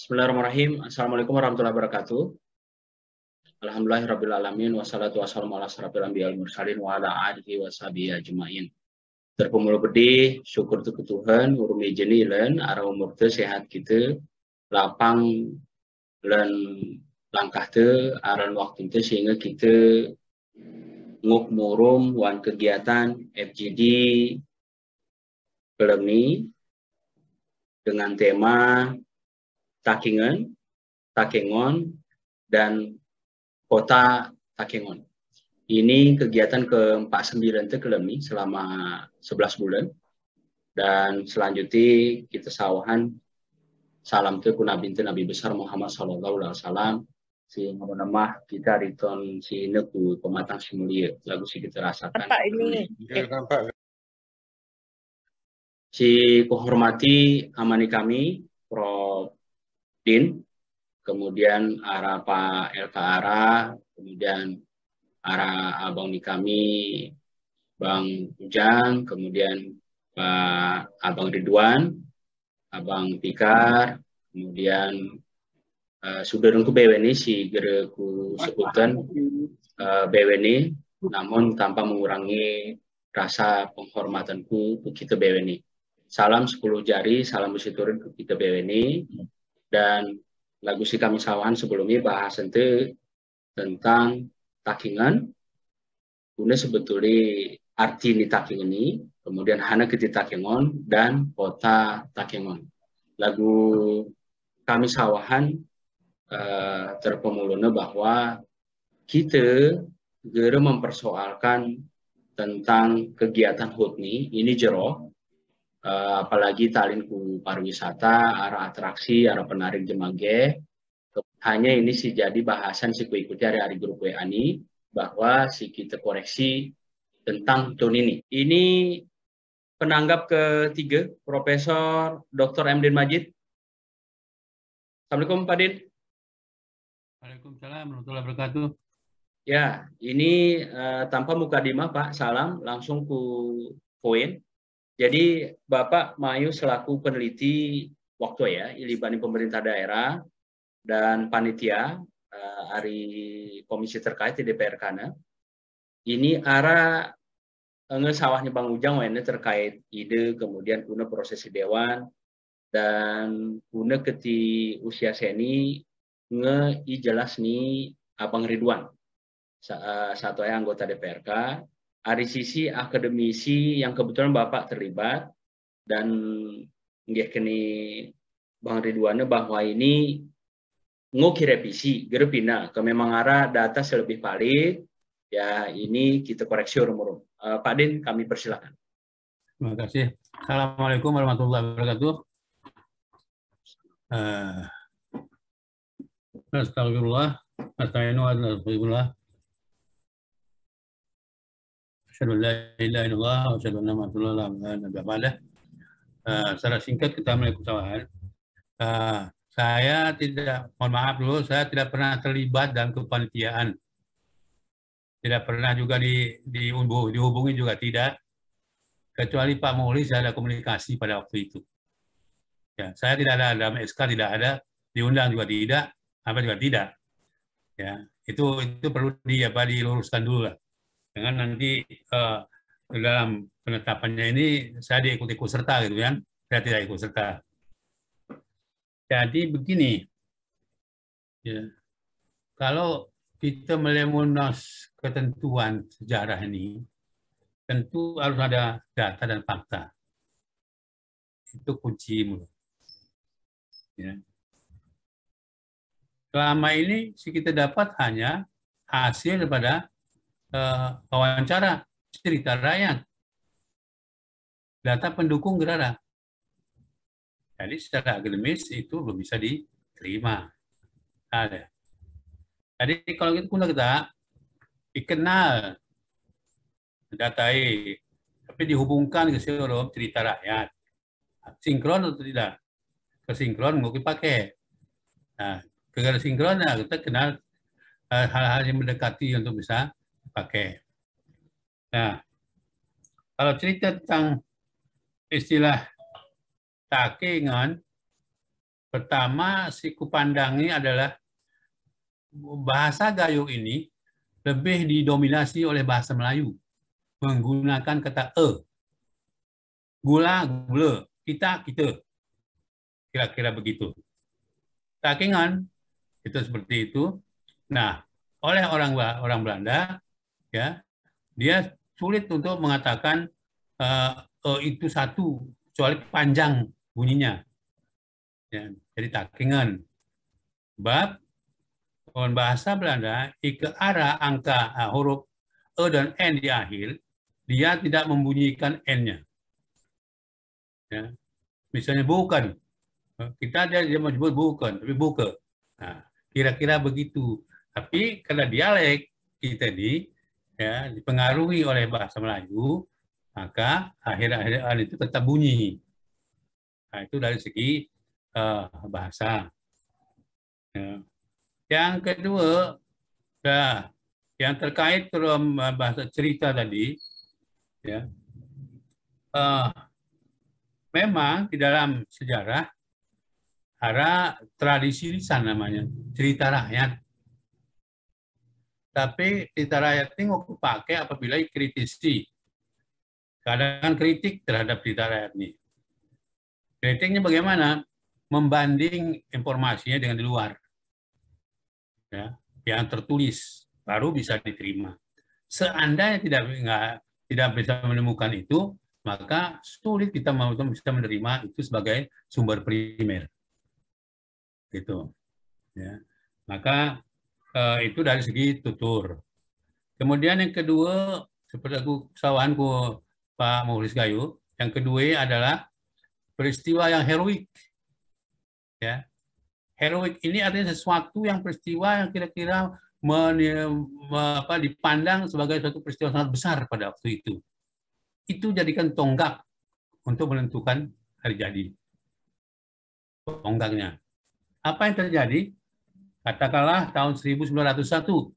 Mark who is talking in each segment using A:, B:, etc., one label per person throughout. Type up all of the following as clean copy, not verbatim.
A: Bismillahirrahmanirrahim. Assalamualaikum warahmatullahi wabarakatuh. Alhamdulillahirrabbilalamin. Wassalatu wassalamu ala asrafil anbiya wal mursalin wa ala alihi wa sahbihi ajma'in. Terpemulu pedih, syukur tu Tuhan, urumi jenilan, arah umur tu sehat kita, lapang dan langkah tu, aran waktu tu sehingga kita nguk murum wan kegiatan FGD film ni dengan tema Takengon, dan Kota Takengon. Ini kegiatan ke-49 film ni selama 11 bulan. Dan selanjutnya kita sawahan salam tu ku Nabi besar Muhammad SAW. Si nama kita riton si neku pematang si mulia. Lagu si kita rasakan.
B: Nampak ini.
C: Nampak.
A: Si kuhormati amani kami, Prof. Din, kemudian arah Pak LK Ara, kemudian arah abang di kami Bang Ujang, kemudian Pak Abang Ridwan, Abang Pikar, kemudian saudaraku BWNI si gereku sebutkan BWNI, namun tanpa mengurangi rasa penghormatanku ke kita BWNI. Salam 10 jari, salam besi turun ke kita BWNI. Dan lagu si kami sawan sebelumnya bahas tentang Takengon. Guna sebetulnya arti ni Takengon ini, kemudian hana keti Takengon dan kota Takengon. Lagu kami sawahan terpemuluna bahwa kita gera mempersoalkan tentang kegiatan HUT ini jero. Apalagi talin ku pariwisata, arah atraksi, arah penarik jemage. Hanya ini sih jadi bahasan si ku ikuti hari-hari grup WA ini, bahwa si kita koreksi tentang tahun ini. Ini penanggap ketiga, Profesor Dr. M. Din Majid. Assalamualaikum Pak Din.
C: Waalaikumsalam warahmatullahi wabarakatuh.
A: Ya, ini tanpa mukadimah Pak, salam langsung ku poin. Jadi Bapak Mayu selaku peneliti waktu ya, ilibani pemerintah daerah dan panitia hari komisi terkait di DPR kana. Ini arah ngesawahnya Bang Ujang wene terkait ide kemudian guna prosesi dewan dan guna keti usia seni jelas nih Abang Ridwan satu anggota DPRK. Dari sisi akademisi yang kebetulan Bapak terlibat dan nggih kini Bang Ridwan bahwa ini ngoki revisi gerepina ke memang arah data selebih valid ya ini kita koreksi urung-urung. Pak Din kami persilakan.
C: Terima kasih. Assalamualaikum warahmatullahi wabarakatuh. Astagfirullah, astagfirullah. Asyhadu an la ilaha illallah wa asyhadu anna Muhammadan. Secara singkat kita mulai kesawahan. Saya tidak, mohon maaf dulu, saya tidak pernah terlibat dalam kepanitiaan. Tidak pernah juga dihubungi juga tidak. Kecuali Pak Muhli saya ada komunikasi pada waktu itu. Ya, saya tidak ada dalam SK, tidak ada, diundang juga tidak, apa juga tidak. Ya, itu perlu diluruskan dulu lah. Dengan nanti dalam penetapannya ini saya diikut serta gitu kan, saya tidak ikut serta. Jadi begini, ya, kalau kita melemonos ketentuan sejarah ini, tentu harus ada data dan fakta. Itu kunci mulu. Ya. Selama ini kita dapat hanya hasil daripada wawancara, cerita rakyat, data pendukung gerara. Jadi secara akademis itu belum bisa diterima. Ada. Jadi kalau kita dikenal data tapi dihubungkan ke seluruh cerita rakyat, sinkron atau tidak? Kesinkron mau dipakai. Nah, ke sinkron kita kenal hal-hal yang mendekati untuk bisa pakai. Nah, kalau cerita tentang istilah Takengon, Pertama, si Kupandangnya adalah bahasa Gayo ini lebih didominasi oleh bahasa Melayu, menggunakan kata e. Gula, gula, kita, kira-kira begitu. Takingan, itu seperti itu. Nah, oleh orang Belanda, ya, dia sulit untuk mengatakan itu satu, kecuali panjang bunyinya. Ya, jadi takingan. Bab bahasa Belanda, ke arah angka huruf e dan n di akhir, dia tidak membunyikan n-nya. Ya. Misalnya bukan, kita dia menyebut bukan, tapi buka. Nah, kira-kira begitu. Tapi karena dialek kita ini ya dipengaruhi oleh bahasa Melayu, maka akhir-akhiran itu tetap bunyi. Nah, itu dari segi bahasa. Ya. Yang kedua, ya, yang terkait dalam bahasa cerita tadi, ya, memang di dalam sejarah ada tradisi lisan namanya, cerita rakyat. Tapi cerita rakyat ini mau pakai apabila kritisi. Kadang kritik terhadap cerita rakyat ini. Kritiknya bagaimana? Membanding informasinya dengan di luar. Ya, yang tertulis baru bisa diterima. Seandainya tidak bisa menemukan itu, maka sulit kita bisa menerima itu sebagai sumber primer. Gitu. Ya. Maka itu dari segi tutur. Kemudian yang kedua, seperti sawanku Pak Mukhlis Gayo, yang kedua adalah peristiwa yang heroik. Ya. Heroik ini artinya sesuatu yang peristiwa yang kira-kira dipandang sebagai suatu peristiwa sangat besar pada waktu itu. Itu jadikan tonggak untuk menentukan hari jadi. Tonggaknya. Apa yang terjadi? Katakanlah tahun 1901,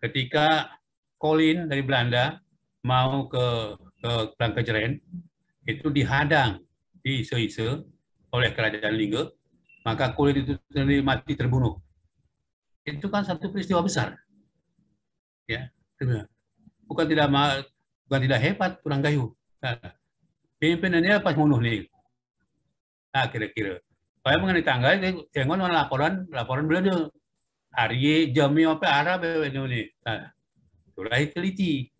C: ketika Colin dari Belanda mau ke Blankejeren, itu dihadang di Ise-Ise oleh kerajaan Lingge, maka Colin itu sendiri mati terbunuh. Itu kan satu peristiwa besar, ya. Bukan tidak hebat kurang Gayo. Nah, pimpinannya pas bunuh nih. Nah, kira-kira. Saya mengenai tanggal, yang laporan beliau hari jamnya apa Arab ini. Nah, itulah teliti.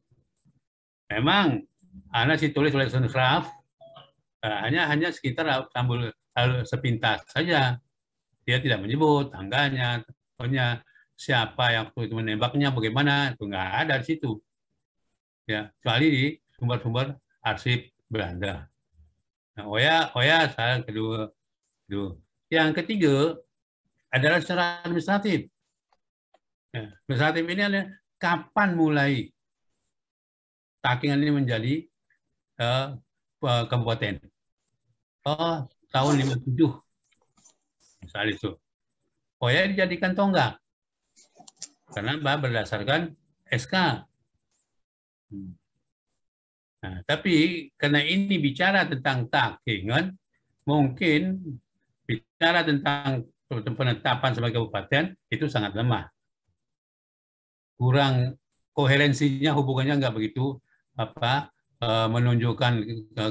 C: Memang anak sih tulis oleh Sunkraf, hanya sekitar sambul sepintas saja. Dia tidak menyebut tangganya, pokoknya siapa yang itu menembaknya, bagaimana, itu nggak ada di situ. Ya, kecuali di sumber-sumber arsip Belanda. Nah, Oya saya kedua. Yang ketiga adalah secara administratif. Ya, administratif ini adalah kapan mulai Takingan ini menjadi kabupaten. Oh, tahun 57. Misalnya itu. Oya dijadikan tonggak. Karena berdasarkan SK. Nah, tapi karena ini bicara tentang Takingan, mungkin bicara tentang penetapan sebagai kabupaten itu sangat lemah. Kurang koherensinya, hubungannya nggak begitu menunjukkan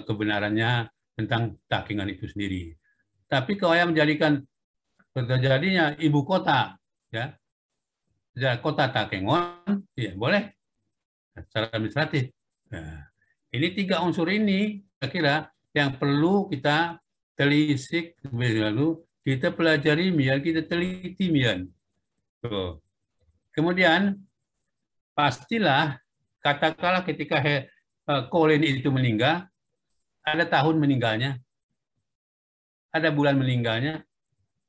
C: kebenarannya tentang Takingan itu sendiri. Tapi kalau yang menjadikan terjadinya ibu kota, ya, kota Takengon, ya boleh secara administratif. Nah, ini tiga unsur ini, saya kira yang perlu kita telisik lalu kita pelajari, biar kita teliti, biar. Kemudian pastilah katakanlah ketika Colin itu meninggal, ada tahun meninggalnya, ada bulan meninggalnya,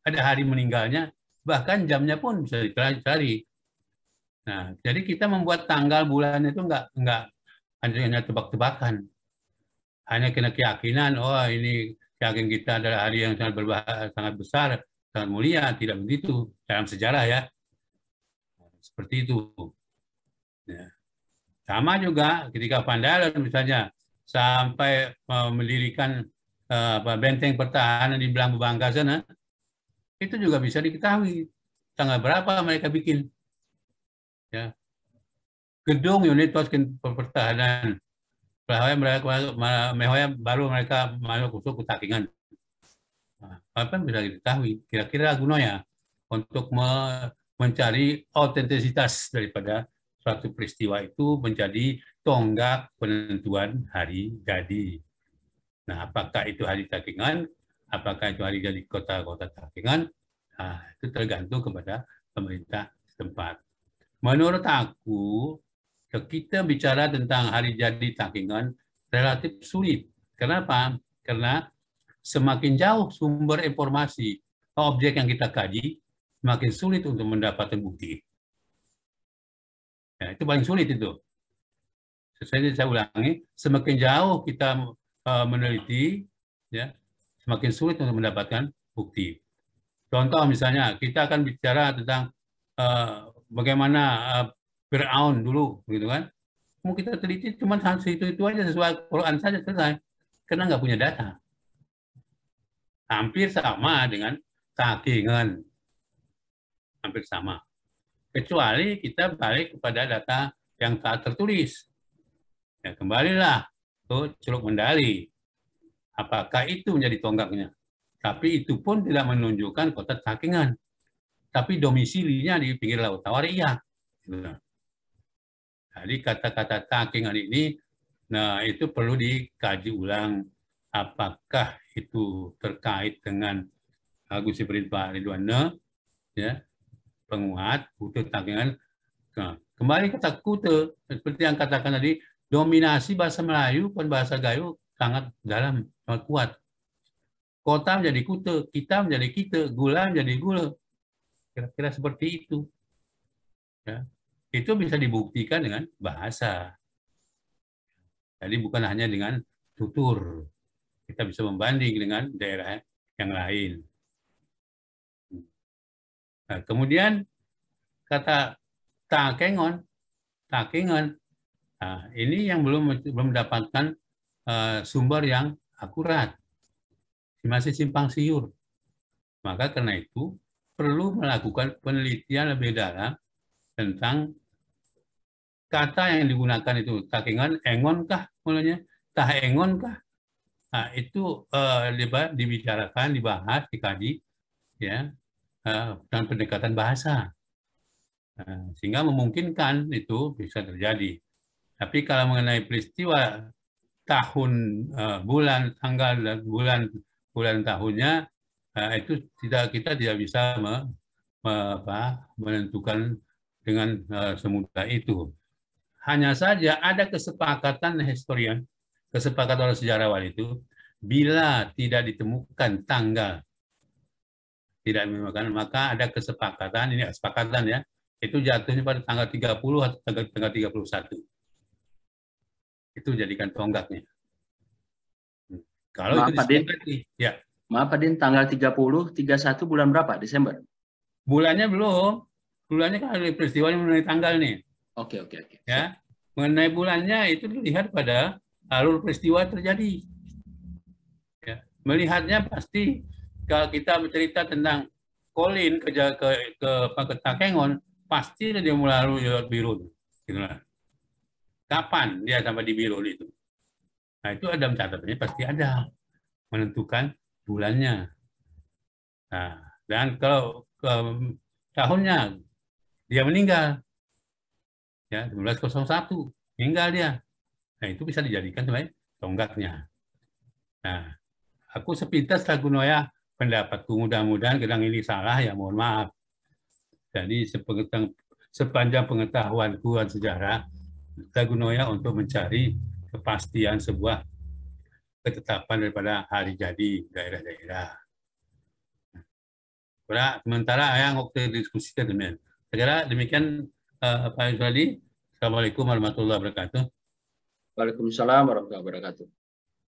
C: ada hari meninggalnya, bahkan jamnya pun bisa dicari. Nah, jadi kita membuat tanggal bulan itu enggak hanya tebak-tebakan, hanya kena keyakinan. Oh, ini keyakinan kita adalah hari yang sangat besar, sangat mulia. Tidak begitu dalam sejarah, ya. Seperti itu. Ya. Sama juga ketika Pandalen misalnya sampai mendirikan benteng pertahanan di Belang Bangka sana, itu juga bisa diketahui tanggal berapa mereka bikin. Ya. Gedung unit pos pertahanan, baru mereka masuk ke Takingan. Apa bisa diketahui? Kira-kira gunanya untuk mencari autentisitas daripada suatu peristiwa itu menjadi tonggak penentuan hari jadi. Nah, apakah itu hari Takingan? Apakah itu hari jadi kota-kota Takingan? Nah, itu tergantung kepada pemerintah setempat. Menurut aku, kita bicara tentang hari jadi Takingan relatif sulit. Kenapa? Karena semakin jauh sumber informasi objek yang kita kaji, semakin sulit untuk mendapatkan bukti. Ya, itu paling sulit itu. Saya ulangi, semakin jauh kita meneliti, ya, semakin sulit untuk mendapatkan bukti. Contoh misalnya, kita akan bicara tentang bagaimana Fir'aun dulu, gitu kan? Mau kita teliti cuma itu aja sesuai Quran saja selesai, karena nggak punya data. Hampir sama dengan Takingan, hampir sama. Kecuali kita balik kepada data yang tak tertulis. Ya, kembalilah ke Curug Mendali. Apakah itu menjadi tonggaknya? Tapi itu pun tidak menunjukkan kota Takingan. Tapi domisilinya di pinggir Laut Tawar, iya. Jadi kata-kata Takingan ini, nah itu perlu dikaji ulang. Apakah itu terkait dengan Gusti Pak Ridwan, ya, penguat Kute Takingan. Nah, kembali kata Kute, seperti yang katakan tadi, dominasi bahasa Melayu dan bahasa Gayo sangat dalam, sangat kuat. Kota menjadi Kute, kita menjadi kita, gula menjadi gula. Kira-kira seperti itu. Ya. Itu bisa dibuktikan dengan bahasa. Jadi bukan hanya dengan tutur. Kita bisa membanding dengan daerah yang lain. Nah, kemudian kata Takengon, nah, ini yang belum mendapatkan sumber yang akurat, masih simpang siur. Maka karena itu perlu melakukan penelitian lebih dalam tentang kata yang digunakan itu Takengon, engon kah mulanya, tah engon kah. Nah, itu dibicarakan, dibahas, dikaji, ya, dengan pendekatan bahasa. Sehingga memungkinkan itu bisa terjadi. Tapi kalau mengenai peristiwa tahun, bulan, tanggal, dan bulan tahunnya, itu kita tidak bisa menentukan dengan semudah itu. Hanya saja ada kesepakatan historian, kesepakatan oleh sejarawan itu, bila tidak ditemukan tanggal, tidak ditemukan, maka ada kesepakatan, ini kesepakatan ya, itu jatuhnya pada tanggal 30 atau tanggal 31. Itu jadikan tonggaknya. Kalau
A: Maaf,
C: itu disepakati, ya.
A: Maaf, Pak Din, tanggal 30, 31 bulan berapa? Desember?
C: Bulannya belum. Bulannya kan ada peristiwanya mengenai tanggal nih.
A: Oke.
C: Ya. Mengenai bulannya itu dilihat pada alur peristiwa terjadi. Ya. Melihatnya pasti kalau kita bercerita tentang Colin ke Takengon, pasti dia melalui Birun. Gitu lah. Kapan dia sampai di Birun itu? Nah, itu ada catatannya, pasti ada menentukan bulannya. Nah, dan kalau tahunnya dia meninggal, ya 1901 meninggal dia. Nah, itu bisa dijadikan sebagai tonggaknya. Nah, aku sepintas Lagunoya pendapatku, mudah-mudahan kadang ini salah, ya mohon maaf. Jadi sepanjang pengetahuanku dan sejarah, Lagunoya untuk mencari kepastian sebuah ketetapan daripada hari jadi daerah-daerah. Sementara yang waktu diskusikan demikian. Saya kira demikian Pak Yusradi. Assalamualaikum warahmatullahi wabarakatuh.
A: Waalaikumsalam warahmatullahi wabarakatuh.